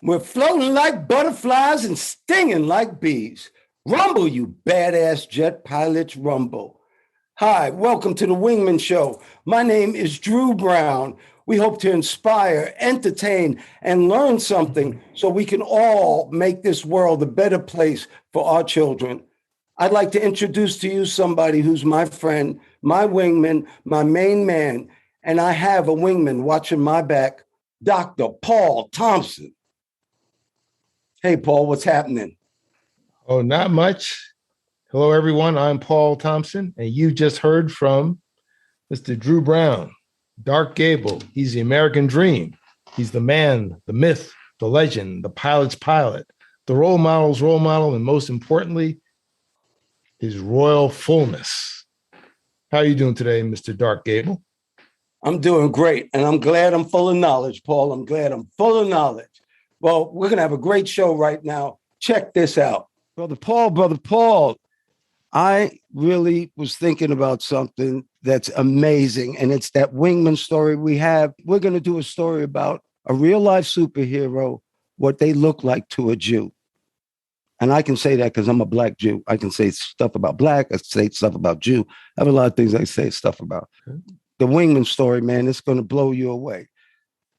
We're floating like butterflies and stinging like bees. Rumble, you badass jet pilots, rumble. Hi, welcome to the Wingmen Show. My name is Drew Brown. We hope to inspire, entertain, and learn something so we can all make this world a better place for our children. I'd like to introduce to you somebody who's my friend, my wingman, my main man, and I have a wingman watching my back, Dr. Paul Thompson. Hey, Paul, what's happening? Oh, not much. Hello, everyone. I'm Paul Thompson, and you just heard from Mr. Drew Brown, Dark Gable. He's the American dream. He's the man, the myth, the legend, the pilot's pilot, the role model's role model, and most importantly, his royal fullness. How are you doing today, Mr. Dark Gable? I'm doing great, and I'm glad I'm full of knowledge, Paul. I'm glad I'm full of knowledge. Well, we're going to have a great show right now. Check this out. Brother Paul, I really was thinking about something that's amazing, and it's that wingman story we have. We're going to do a story about a real-life superhero, what they look like to a Jew. And I can say that because I'm a Black Jew. I can say stuff about Black. I say stuff about Jew. I have a lot of things I say stuff about. The wingman story, man, it's going to blow you away.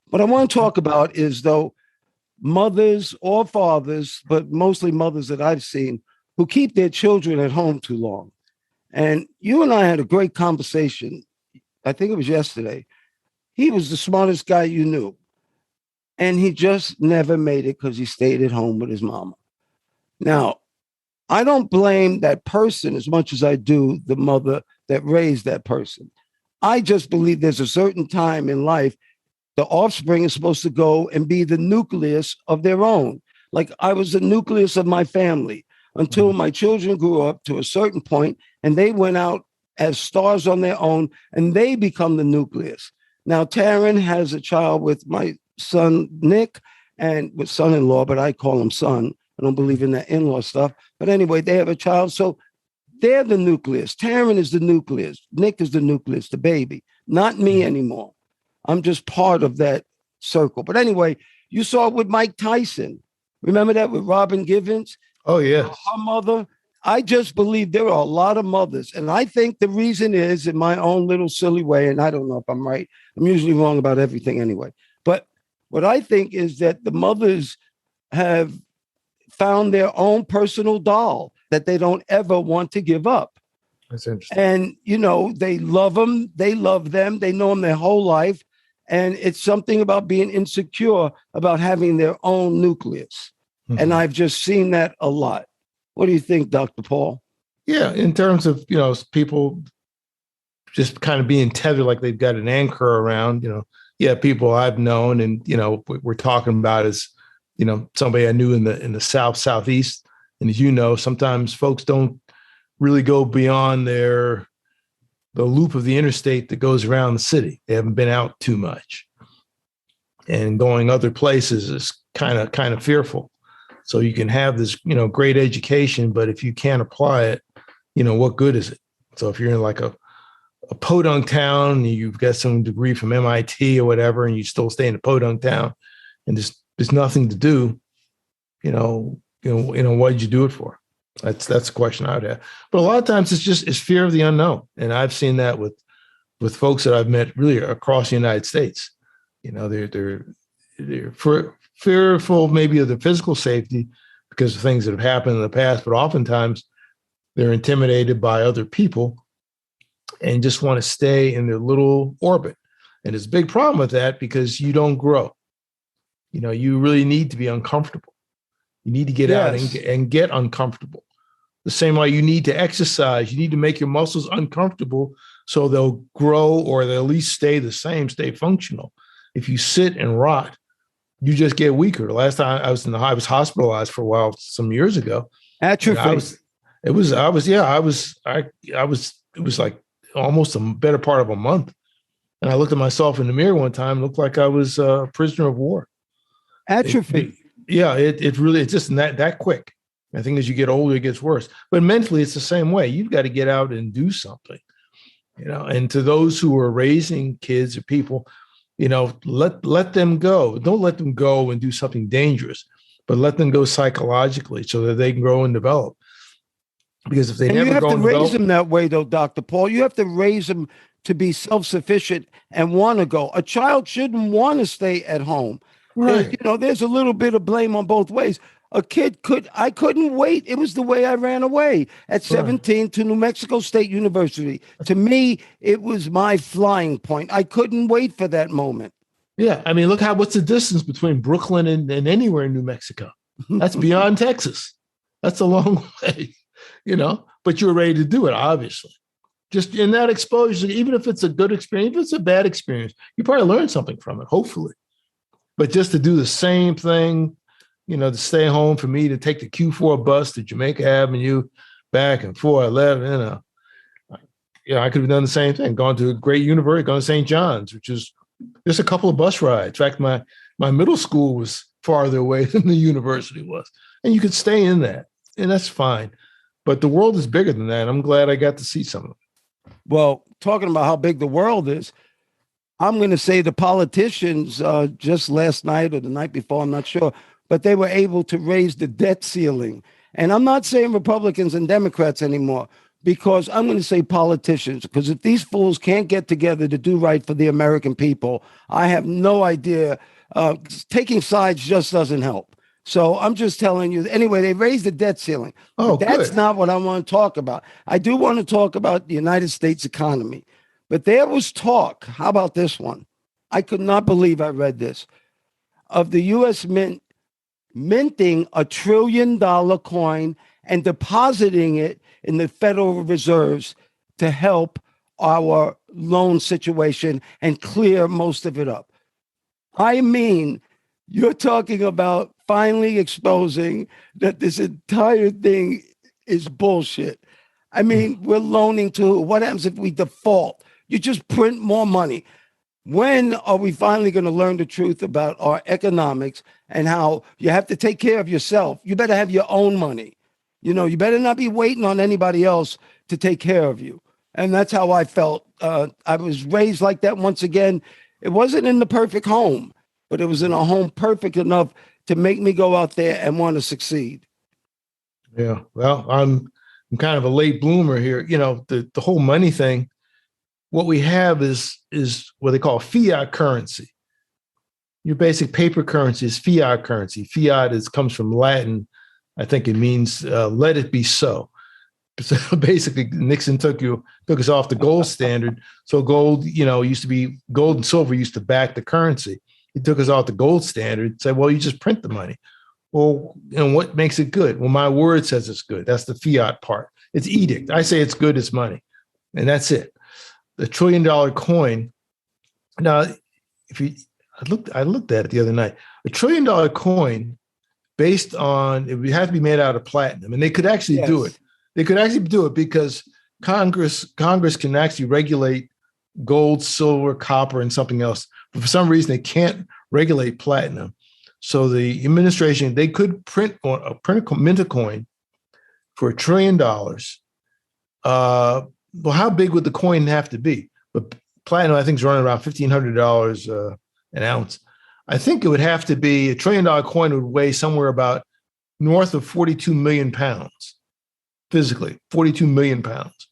What I want to talk about is, though, mothers or fathers, but mostly mothers that I've seen, who keep their children at home too long. And you and I had a great conversation. I think it was yesterday. He was the smartest guy you knew. And he just never made it because he stayed at home with his mama. Now, I don't blame that person as much as I do the mother that raised that person. I just believe there's a certain time in life the offspring is supposed to go and be the nucleus of their own. Like I was the nucleus of my family until my children grew up to a certain point and they went out as stars on their own and they become the nucleus. Now, Taryn has a child with my son, Nick, and with son-in-law, but I call him son. I don't believe in that in-law stuff. But anyway, they have a child. So they're the nucleus. Taryn is the nucleus. Nick is the nucleus, the baby, not me anymore. I'm just part of that circle. But anyway, you saw it with Mike Tyson. Remember that with Robin Givens? Oh, yeah. Her mother. I just believe there are a lot of mothers. And I think the reason is, in my own little silly way, and I don't know if I'm right. I'm usually wrong about everything anyway. But what I think is that the mothers have found their own personal doll that they don't ever want to give up. That's interesting. And, you know, they love them. They love them. They know them their whole life. And it's something about being insecure about having their own nucleus. Mm-hmm. And I've just seen that a lot. What do you think, Dr. Paul? Yeah, in terms of, people just kind of being tethered like they've got an anchor around, people I've known and, what we're talking about is, somebody I knew in the Southeast. And as you know, sometimes folks don't really go beyond the loop of the interstate that goes around the city. They haven't been out too much. And going other places is kind of fearful. So you can have this, great education, but if you can't apply it, what good is it? So if you're in like a podunk town, you've got some degree from MIT or whatever, and you still stay in a podunk town and there's nothing to do, what did you do it for? That's the question I would have. But a lot of times it's fear of the unknown. And I've seen that with folks that I've met really across the United States. They're fearful maybe of their physical safety because of things that have happened in the past, but oftentimes they're intimidated by other people and just want to stay in their little orbit. And there's a big problem with that because you don't grow. You really need to be uncomfortable. You need to get out and get uncomfortable. The same way you need to exercise, you need to make your muscles uncomfortable so they'll grow or they'll at least stay the same, stay functional. If you sit and rot, you just get weaker. The last time I was hospitalized for a while some years ago. Atrophy. It was like almost a better part of a month. And I looked at myself in the mirror one time and looked like I was a prisoner of war. Atrophy. It really, it's just that quick. I think as you get older, it gets worse. But mentally, it's the same way. You've got to get out and do something, And to those who are raising kids or people, let them go. Don't let them go and do something dangerous, but let them go psychologically so that they can grow and develop. Because if they never you go have and to raise develop, them that way, though, Dr. Paul. You have to raise them to be self-sufficient and want to go. A child shouldn't want to stay at home. right? There's a little bit of blame on both ways. I couldn't wait. It was the way I ran away at 17 to New Mexico State University. To me, it was my flying point. I couldn't wait for that moment. Yeah, I mean, what's the distance between Brooklyn and anywhere in New Mexico? That's beyond Texas. That's a long way, but you were ready to do it, obviously. Just in that exposure, even if it's a good experience, if it's a bad experience, you probably learn something from it, hopefully. But just to do the same thing, to stay home, for me to take the Q4 bus to Jamaica Avenue, back and forth, I could have done the same thing, gone to a great university, gone to St. John's, which is just a couple of bus rides. In fact, my middle school was farther away than the university was. And you could stay in that, and that's fine. But the world is bigger than that. I'm glad I got to see some of it. Well, talking about how big the world is, I'm going to say the politicians just last night or the night before, I'm not sure, but they were able to raise the debt ceiling. And I'm not saying Republicans and Democrats anymore, because I'm going to say politicians, because if these fools can't get together to do right for the American people, I have no idea. Taking sides just doesn't help. So I'm just telling you. Anyway, they raised the debt ceiling. Oh, that's good. not what I want to talk about. I do want to talk about the United States economy. But there was talk. How about this one? I could not believe I read this. Of the U.S. Mint minting $1 trillion coin and depositing it in the Federal Reserves to help our loan situation and clear most of it up. I mean, you're talking about finally exposing that this entire thing is bullshit. I mean, we're loaning to, what happens if we default? You just print more money. When are we finally going to learn the truth about our economics and how you have to take care of yourself? You better have your own money. You better not be waiting on anybody else to take care of you. And that's how I felt. I was raised like that once again. It wasn't in the perfect home, but it was in a home perfect enough to make me go out there and want to succeed. Yeah. Well, I'm kind of a late bloomer here. The whole money thing. What we have is what they call fiat currency. Your basic paper currency is fiat currency. Fiat comes from Latin. I think it means let it be so. So basically, Nixon took us off the gold standard. So gold, used to be gold and silver used to back the currency. He took us off the gold standard. Said, well, you just print the money. Well, what makes it good? Well, my word says it's good. That's the fiat part. It's edict. I say it's good. It's money, and that's it. The $1 trillion coin. Now, I looked at it the other night. $1 trillion coin, based on, it would have to be made out of platinum, and they could actually do it. They could actually do it because Congress can actually regulate gold, silver, copper, and something else. But for some reason, they can't regulate platinum. So the administration, they could mint a coin for $1 trillion. Well, how big would the coin have to be? But platinum, I think, is running around $1,500 an ounce. I think it would have to be $1 trillion coin would weigh somewhere about north of 42 million pounds, physically, 42 million pounds.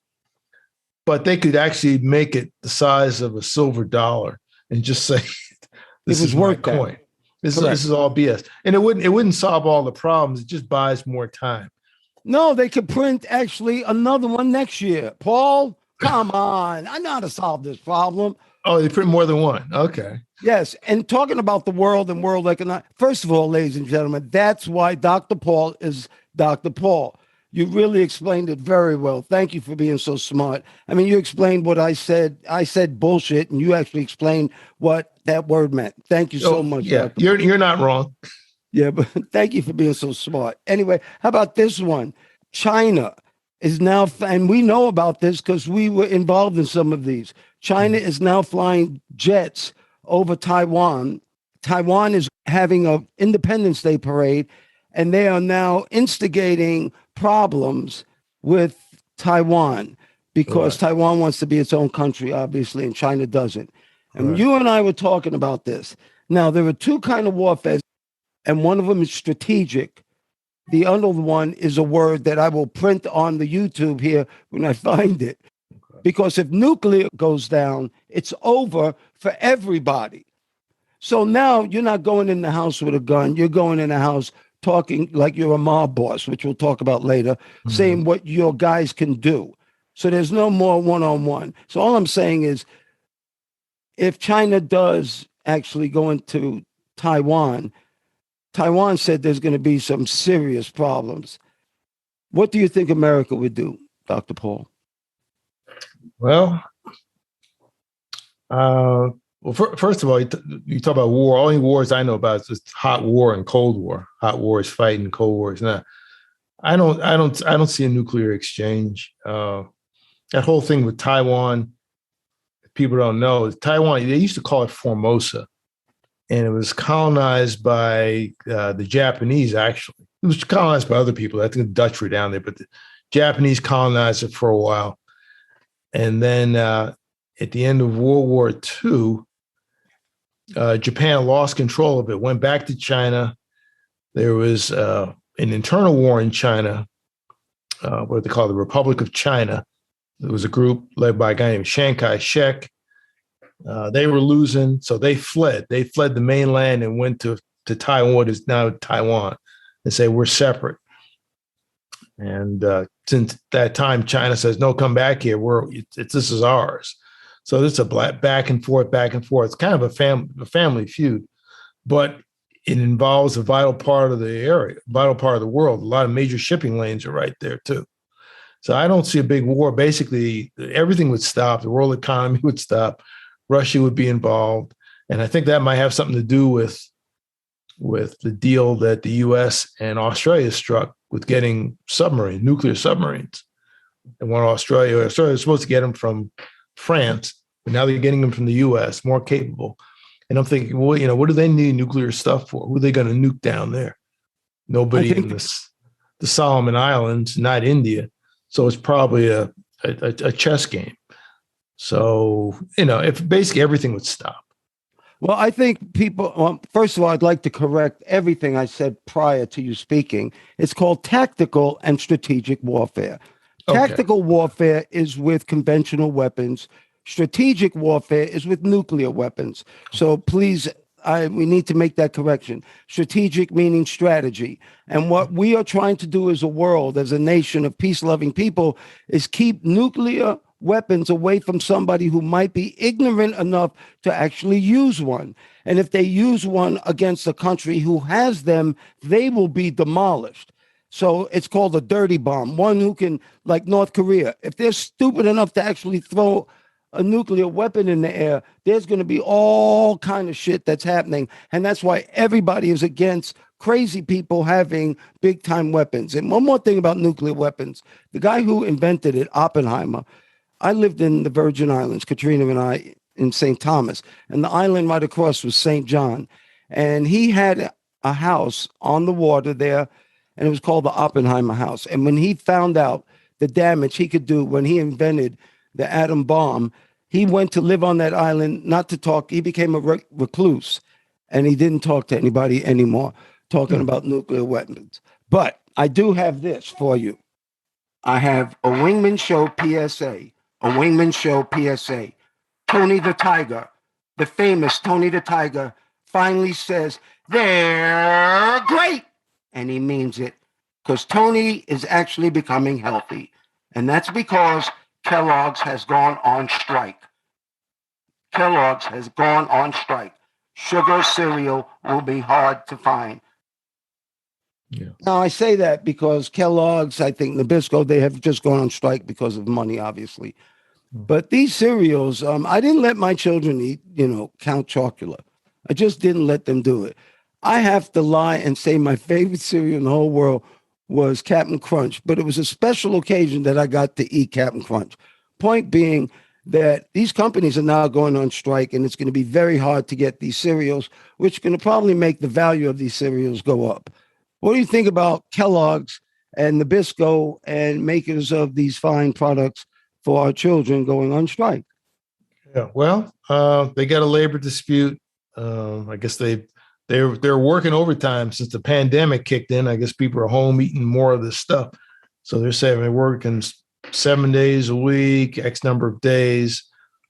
But they could actually make it the size of a silver dollar and just say, "This is my coin." This is all BS, and it wouldn't solve all the problems. It just buys more time. No, they could print actually another one next year. Paul, come on. I know how to solve this problem. Oh, they print more than one. Okay. Yes. And talking about the world and world economics, first of all, ladies and gentlemen, that's why Dr. Paul is Dr. Paul. You really explained it very well. Thank you for being so smart. I mean, you explained what I said. I said bullshit, and you actually explained what that word meant. Thank you so much. Yeah, you're not wrong. Yeah, but thank you for being so smart. Anyway, how about this one? China is now, and we know about this because we were involved in some of these. China is now flying jets over Taiwan. Taiwan is having an Independence Day parade, and they are now instigating problems with Taiwan because Taiwan wants to be its own country, obviously, and China doesn't. And Right. you and I were talking about this. Now, there are two kinds of warfare, and one of them is strategic. The other one is a word that I will print on the YouTube here when I find it. Because if nuclear goes down, it's over for everybody. So now you're not going in the house with a gun. You're going in the house talking like you're a mob boss, which we'll talk about later, saying what your guys can do. So there's no more one-on-one. So all I'm saying is if China does actually go into Taiwan, Taiwan said there's going to be some serious problems. What do you think America would do, Dr. Paul? Well, first of all, you talk about war. Only wars I know about is just hot war and cold war. Hot war is fighting, cold war is not. I don't see a nuclear exchange. That whole thing with Taiwan, people don't know. Taiwan, they used to call it Formosa, and it was colonized by the Japanese. Actually, it was colonized by other people. I think the Dutch were down there, but the Japanese colonized it for a while. And then at the end of World War II, Japan lost control of it, went back to China. There was an internal war in China, what they call the Republic of China. There was a group led by a guy named Chiang Kai-shek. They were losing, so they fled. They fled the mainland and went to Taiwan, what is now Taiwan, and say, we're separate. And since that time, China says, no, come back here. This is ours. So it's a back and forth. It's kind of a family feud, but it involves a vital part of the area, vital part of the world. A lot of major shipping lanes are right there too. So I don't see a big war. Basically, everything would stop. The world economy would stop. Russia would be involved. And I think that might have something to do with the deal that the U.S. and Australia struck with getting nuclear submarines. And when Australia was supposed to get them from France, but now they're getting them from the U.S., more capable. And I'm thinking, well, what do they need nuclear stuff for? Who are they going to nuke down there? Nobody in the Solomon Islands, not India. So it's probably a chess game. So, if basically everything would stop. Well, I think people, first of all, I'd like to correct everything I said prior to you speaking. It's called tactical and strategic warfare. Okay. Tactical warfare is with conventional weapons. Strategic warfare is with nuclear weapons. So please, we need to make that correction. Strategic meaning strategy. And what we are trying to do as a world, as a nation of peace-loving people, is keep nuclear weapons away from somebody who might be ignorant enough to actually use one. And if they use one against a country who has them, they will be demolished. So it's called a dirty bomb, one who can, like North Korea, if they're stupid enough to actually throw a nuclear weapon in the air, there's going to be all kind of shit that's happening. And that's why everybody is against crazy people having big time weapons. And one more thing about nuclear weapons, the guy who invented it, Oppenheimer, I lived in the Virgin Islands, Katrina and I, in St. Thomas, and the island right across was St. John. And he had a house on the water there, and it was called the Oppenheimer House. And when he found out the damage he could do when he invented the atom bomb, he went to live on that island, not to talk. He became a recluse, and he didn't talk to anybody anymore, talking about nuclear weapons. But I do have this for you. I have a Wingman Show PSA. A Wingman Show PSA. Tony the Tiger, the famous Tony the Tiger, finally says, they're great. And he means it, because Tony is actually becoming healthy. And that's because Kellogg's has gone on strike. Kellogg's has gone on strike. Sugar cereal will be hard to find. Yeah. Now, I say that because Kellogg's, I think Nabisco, they have just gone on strike because of money, obviously. But these cereals, I didn't let my children eat, Count Chocula. I just didn't let them do it. I have to lie and say my favorite cereal in the whole world was Captain Crunch, but it was a special occasion that I got to eat Captain Crunch. Point being that these companies are now going on strike, and it's going to be very hard to get these cereals, which is going to probably make the value of these cereals go up. What do you think about Kellogg's and Nabisco and makers of these fine products for our children going on strike? Yeah. Well, they got a labor dispute. I guess they're working overtime since the pandemic kicked in. I guess people are home eating more of this stuff. So they're saying they're working 7 days a week, X number of days,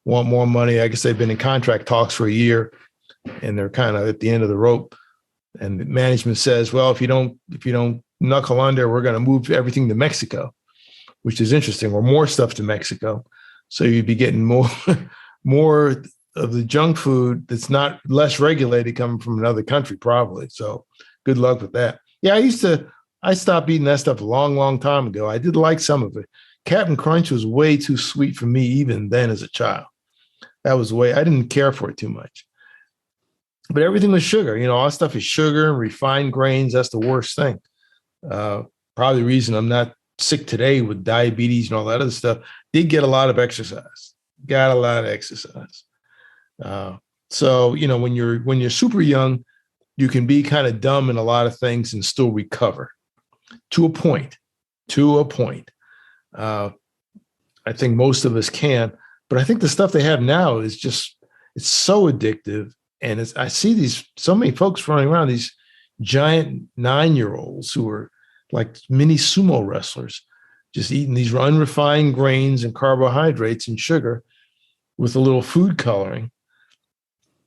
want more money. I guess they've been in contract talks for a year and they're kind of at the end of the rope. And the management says, well, if you don't knuckle under, we're going to move everything to Mexico, which is interesting, or more stuff to Mexico. So you'd be getting more of the junk food that's not less regulated coming from another country, probably. So good luck with that. Yeah, I stopped eating that stuff a long, long time ago. I did like some of it. Captain Crunch was way too sweet for me even then as a child. I didn't care for it too much. But everything was sugar. All that stuff is sugar and refined grains. That's the worst thing. Probably the reason I'm not sick today with diabetes and all that other stuff. Did get a lot of exercise. Got a lot of exercise. So when you're super young, you can be kind of dumb in a lot of things and still recover to a point. I think most of us can, but I think the stuff they have now is it's so addictive. And I see so many folks running around, these giant 9-year-olds who are like mini sumo wrestlers, just eating these unrefined grains and carbohydrates and sugar with a little food coloring.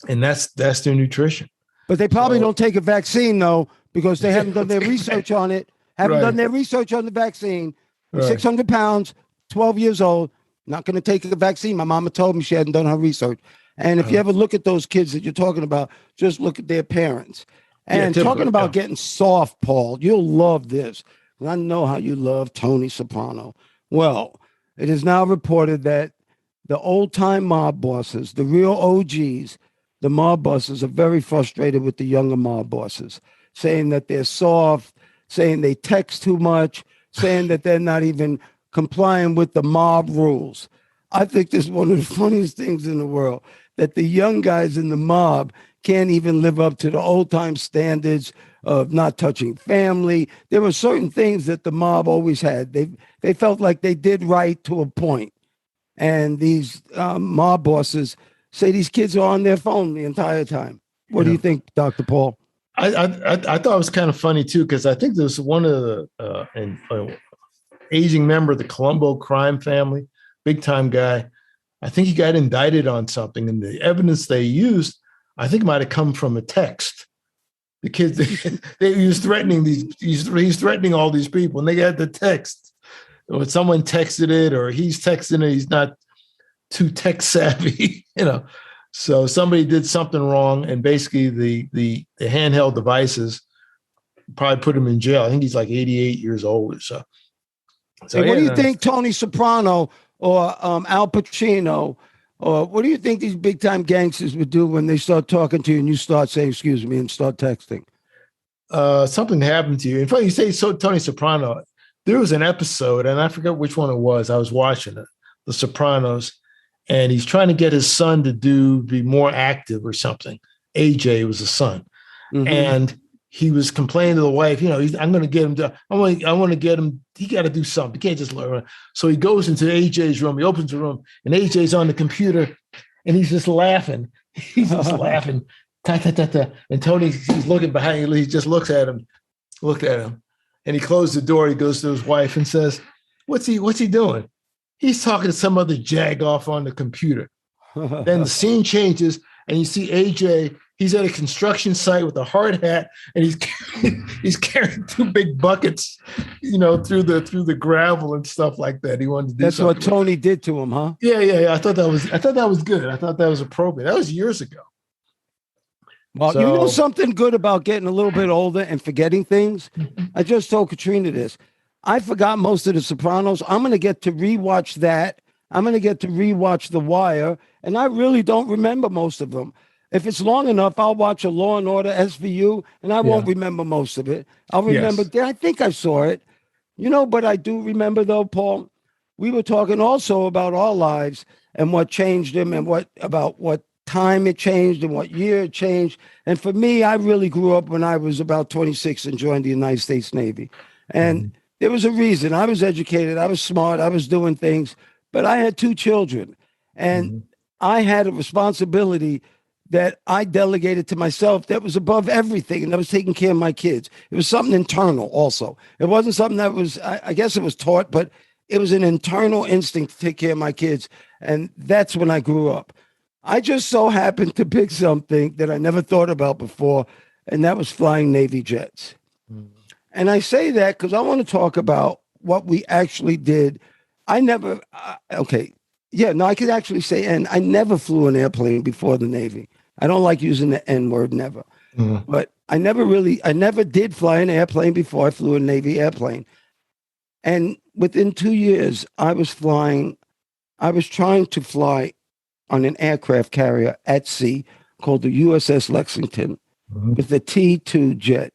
And that's their nutrition. But they probably don't take a vaccine, though, because they haven't done their research on it, done their research on the vaccine. 600 pounds, 12 years old, not going to take a vaccine. My mama told me she hadn't done her research. And if you ever look at those kids that you're talking about, just look at their parents. And talking about getting soft, Paul, you'll love this. I know how you love Tony Soprano. Well, it is now reported that the old-time mob bosses, the real OGs, the mob bosses are very frustrated with the younger mob bosses, saying that they're soft, saying they text too much, saying that they're not even complying with the mob rules. I think this is one of the funniest things in the world, that the young guys in the mob can't even live up to the old-time standards of not touching family. There were certain things that the mob always had. They felt like they did right to a point. And these mob bosses say these kids are on their phone the entire time. What do you think, Dr. Paul? I thought it was kind of funny, too, because I think there's one of the aging member of the Colombo crime family, big-time guy. I think he got indicted on something, and the evidence they used, I think, might have come from a text. The kids, he was threatening he's threatening all these people, and they got the text. Or someone texted it, or he's texting it. He's not too tech savvy, So somebody did something wrong, and basically the handheld devices probably put him in jail. I think he's like 88 years old or so. So what do you think, Tony Soprano or Al Pacino, or what do you think these big time gangsters would do when they start talking to you and you start saying, excuse me, and start texting? Something happened to you. In fact, you say Tony Soprano. There was an episode, and I forget which one it was. I was watching it, The Sopranos, and he's trying to get his son to be more active or something. AJ was the son. Mm-hmm. And he was complaining to the wife, I'm going to get him I want to get him. He got to do something. He can't just learn. So he goes into AJ's room. He opens the room, and AJ's on the computer, and he's just laughing. He's just laughing. Ta, ta, ta, ta. And Tony, he's looking behind him. He just looked at him. And he closed the door. He goes to his wife and says, what's he doing? He's talking to some other jag-off on the computer. Then the scene changes, and you see AJ. He's at a construction site with a hard hat, and he's carrying 2 big buckets, through the gravel and stuff like that. He wanted to do That's something. what Tony did to him, huh? Yeah. I thought that was good. I thought that was appropriate. That was years ago. Well, you know something good about getting a little bit older and forgetting things? I just told Katrina this. I forgot most of The Sopranos. I'm going to get to rewatch that. I'm going to get to rewatch The Wire, and I really don't remember most of them. If it's long enough, I'll watch a Law and Order SVU, and I won't remember most of it. I'll remember, I think I saw it. But I do remember, though, Paul, we were talking also about our lives and what changed them and what time it changed and what year it changed. And for me, I really grew up when I was about 26 and joined the United States Navy. And there was a reason. I was educated. I was smart. I was doing things. But I had 2 children. And I had a responsibility that I delegated to myself that was above everything, and that was taking care of my kids. It was something internal also. It wasn't something that was, I guess it was taught, but it was an internal instinct to take care of my kids. And that's when I grew up. I just so happened to pick something that I never thought about before, and that was flying Navy jets. And I say that because I want to talk about what we actually did. I never, okay. Yeah, no, I could actually say, and I never flew an airplane before the Navy. I don't like using the N word, never. But I never did fly an airplane before I flew a Navy airplane. And within 2 years, I was trying to fly on an aircraft carrier at sea called the USS Lexington with the T-2 jet.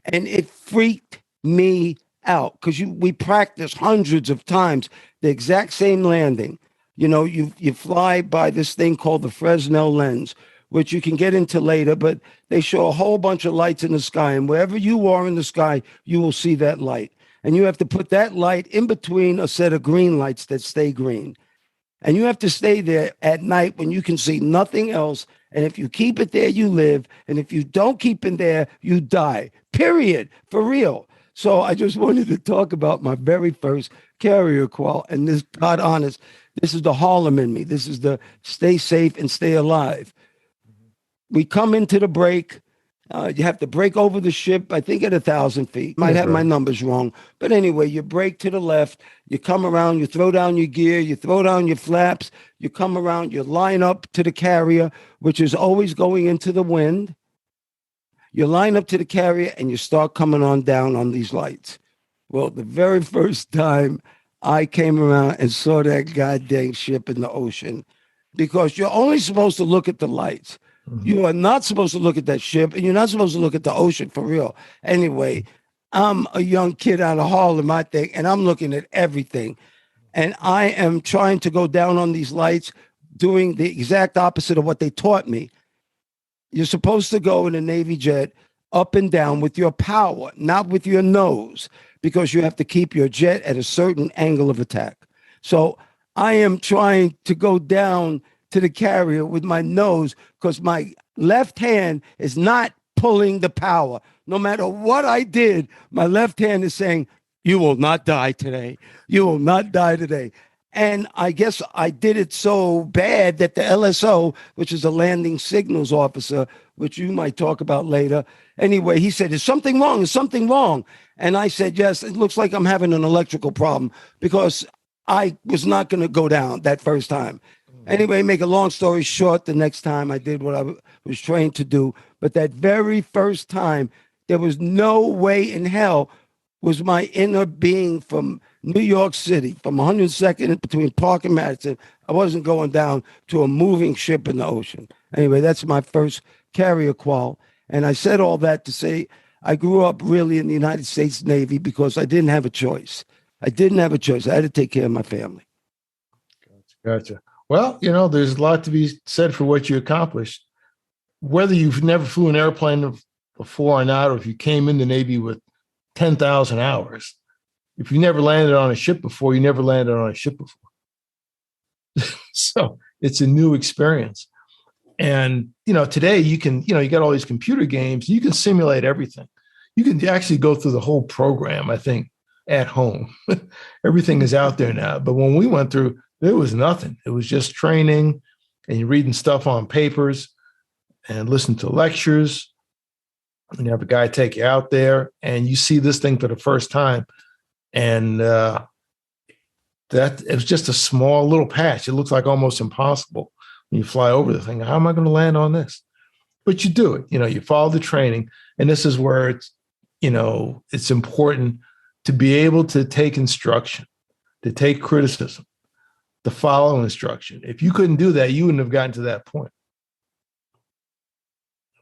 And it freaked me out because we practiced hundreds of times the exact same landing. You know, you fly by this thing called the Fresnel lens, which you can get into later, but they show a whole bunch of lights in the sky. And wherever you are in the sky, you will see that light. And you have to put that light in between a set of green lights that stay green. And you have to stay there at night when you can see nothing else. And if you keep it there, you live. And if you don't keep it there, you die. Period. For real. So I just wanted to talk about my very first carrier qual. And this, God honest, this is the Harlem in me. This is the stay safe and stay alive. We come into the break. You have to break over the ship, I think at 1,000 feet. Might have my numbers wrong. But anyway, you break to the left. You come around, you throw down your gear, you throw down your flaps. You come around, you line up to the carrier, which is always going into the wind. You line up to the carrier and you start coming on down on these lights. Well, the very first time I came around and saw that goddamn ship in the ocean, because you're only supposed to look at the lights. You are not supposed to look at that ship, and you're not supposed to look at the ocean for real. Anyway, I'm a young kid out of Harlem, I think, and I'm looking at everything. And I am trying to go down on these lights, doing the exact opposite of what they taught me. You're supposed to go in a Navy jet up and down with your power, not with your nose, because you have to keep your jet at a certain angle of attack. So I am trying to go down to the carrier with my nose because my left hand is not pulling the power. No matter what I did, my left hand is saying, you will not die today. You will not die today. And I guess I did it so bad that the LSO, which is a landing signals officer, which you might talk about later. Anyway, he said, is something wrong? Is something wrong? And I said, yes, it looks like I'm having an electrical problem because I was not going to go down that first time. Anyway, make a long story short, the next time I did what I was trained to do. But that very first time, there was no way in hell was my inner being from New York City, from 102nd between Park and Madison. I wasn't going down to a moving ship in the ocean. Anyway, that's my first carrier qual. And I said all that to say I grew up really in the United States Navy because I didn't have a choice. I didn't have a choice. I had to take care of my family. Gotcha. Well, you know, there's a lot to be said for what you accomplished. Whether you've never flew an airplane before or not, or if you came in the Navy with 10,000 hours, if you never landed on a ship before, you never landed on a ship before. So it's a new experience. And, you know, today you can, you know, you got all these computer games, you can simulate everything. You can actually go through the whole program, I think, at home. Everything is out there now. But when we went through, there was nothing. It was just training and you're reading stuff on papers and listen to lectures. And you have a guy take you out there and you see this thing for the first time. And that it was just a small little patch. It looks like almost impossible when you fly over the thing. How am I going to land on this? But you do it. You know, you follow the training. And this is where it's, you know, it's important to be able to take instruction, to take criticism, to follow instruction. If you couldn't do that, you wouldn't have gotten to that point.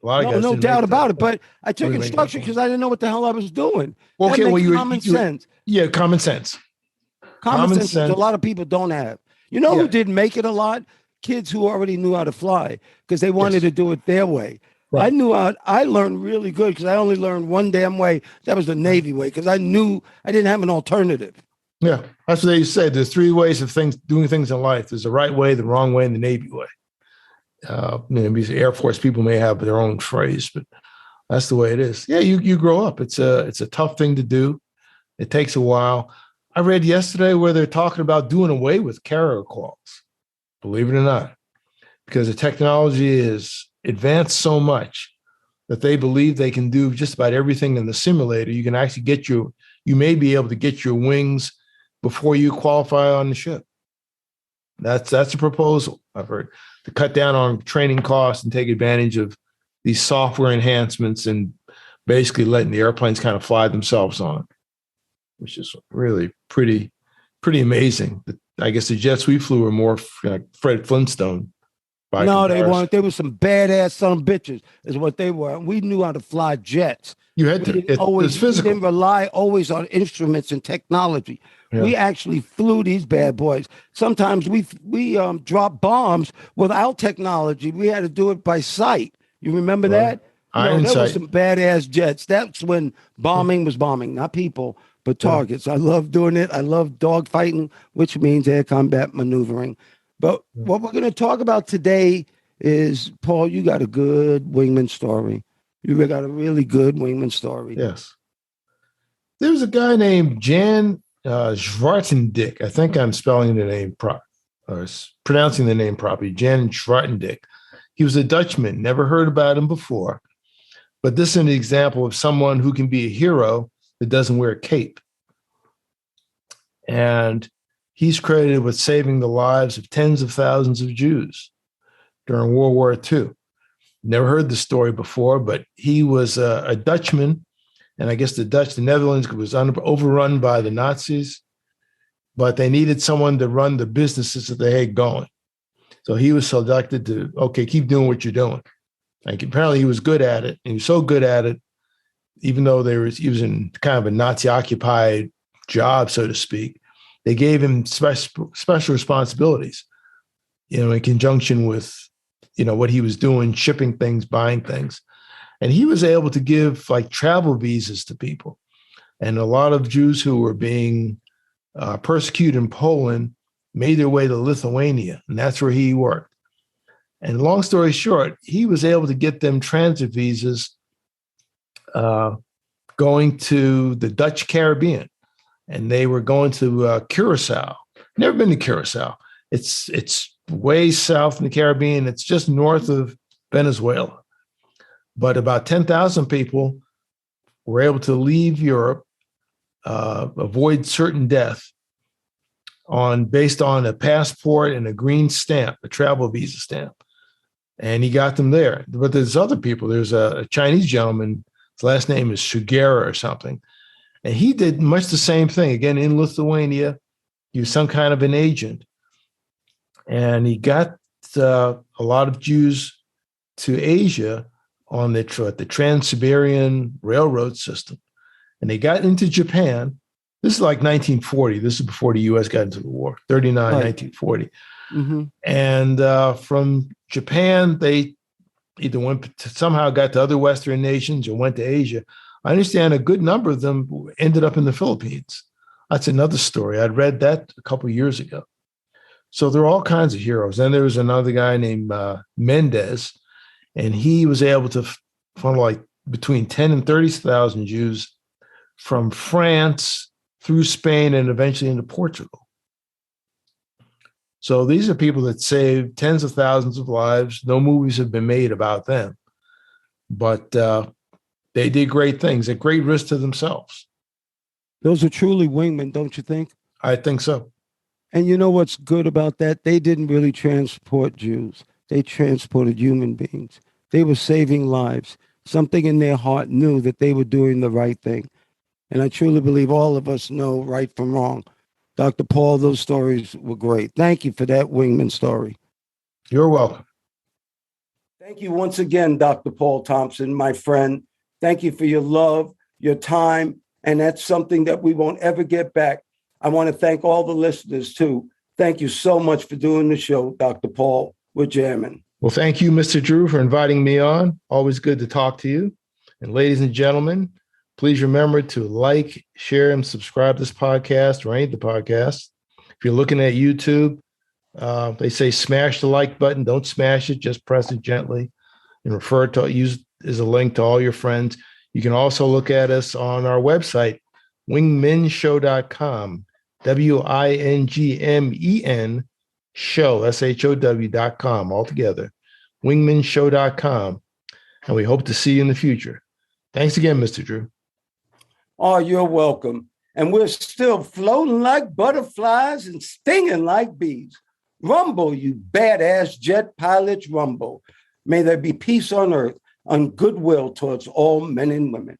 No doubt about it. But I took instruction because I didn't know what the hell I was doing. Okay, well, common sense. Yeah, common sense. Common sense a lot of people don't have. You know who didn't make it a lot? Kids who already knew how to fly because they wanted to do it their way. Right. I learned really good because I only learned one damn way. That was the Navy way because I knew I didn't have an alternative. Yeah, that's what they say. There's three ways of doing things in life. There's the right way, the wrong way, and the Navy way. These Air Force people may have their own phrase, but that's the way it is. Yeah, you grow up. It's a tough thing to do. It takes a while. I read yesterday where they're talking about doing away with carrier calls, believe it or not, because the technology is advanced so much that they believe they can do just about everything in the simulator. You can actually you may be able to get your wings before you qualify on the ship. That's a proposal I've heard, to cut down on training costs and take advantage of these software enhancements and basically letting the airplanes kind of fly themselves on, which is really pretty amazing. I guess the jets we flew were more like Fred Flintstone. No, they weren't. They were some badass son of bitches, is what they were. We knew how to fly jets. You had to. It was physical. We didn't rely always on instruments and technology. Yeah. We actually flew these bad boys. Sometimes we dropped bombs without technology. We had to do it by sight. You remember that? There were some badass jets. That's when bombing was bombing, not people, but targets. I love doing it. I love dog fighting, which means air combat maneuvering. But what we're going to talk about today is, Paul, you got a good wingman story. You got a really good wingman story. Yes. There was a guy named Jan Zwartendick. I think I'm spelling the name or pronouncing the name properly. Jan Zwartendick. He was a Dutchman. Never heard about him before. But this is an example of someone who can be a hero that doesn't wear a cape. And he's credited with saving the lives of tens of thousands of Jews during World War II. Never heard the story before, but he was a Dutchman. And I guess the Netherlands was overrun by the Nazis, but they needed someone to run the businesses that they had going. So he was selected to, keep doing what you're doing. Like, apparently he was good at it. And he was so good at it, even though he was in kind of a Nazi-occupied job, so to speak, they gave him special responsibilities, in conjunction with, what he was doing, shipping things, buying things. And he was able to give like travel visas to people. And a lot of Jews who were being persecuted in Poland made their way to Lithuania. And that's where he worked. And long story short, he was able to get them transit visas going to the Dutch Caribbean. And they were going to Curacao. Never been to Curacao. It's way south in the Caribbean. It's just north of Venezuela. But about 10,000 people were able to leave Europe, avoid certain death based on a passport and a green stamp, a travel visa stamp. And he got them there. But there's other people. There's a Chinese gentleman. His last name is Sugera or something. And he did much the same thing. Again, in Lithuania, he was some kind of an agent. And he got a lot of Jews to Asia on the Trans-Siberian Railroad system. And they got into Japan. This is like 1940. This is before the U.S. got into the war, 1940. Mm-hmm. And from Japan, they either somehow got to other Western nations or went to Asia. I understand a good number of them ended up in the Philippines. That's another story. I'd read that a couple of years ago. So there are all kinds of heroes. Then there was another guy named Mendez, and he was able to funnel like between 10 and 30,000 Jews from France through Spain and eventually into Portugal. So these are people that saved tens of thousands of lives. No movies have been made about them, but they did great things at great risk to themselves. Those are truly wingmen, don't you think? I think so. And you know what's good about that? They didn't really transport Jews. They transported human beings. They were saving lives. Something in their heart knew that they were doing the right thing. And I truly believe all of us know right from wrong. Dr. Paul, those stories were great. Thank you for that wingman story. You're welcome. Thank you once again, Dr. Paul Thompson, my friend. Thank you for your love, your time, and that's something that we won't ever get back. I want to thank all the listeners, too. Thank you so much for doing the show, Dr. Paul. We're jamming. Well, thank you, Mr. Drew, for inviting me on. Always good to talk to you. And ladies and gentlemen, Please remember to like, share, and subscribe to this podcast or any of the podcasts. If you're looking at YouTube, they say smash the like button. Don't smash it. Just press it gently and use as a link to all your friends. You can also look at us on our website, wingmenshow.com, WINGMEN show, SHOW.com, altogether, wingmenshow.com. And we hope to see you in the future. Thanks again, Mr. Drew. Oh, you're welcome. And we're still floating like butterflies and stinging like bees. Rumble, you badass jet pilots, rumble. May there be peace on earth, and goodwill towards all men and women.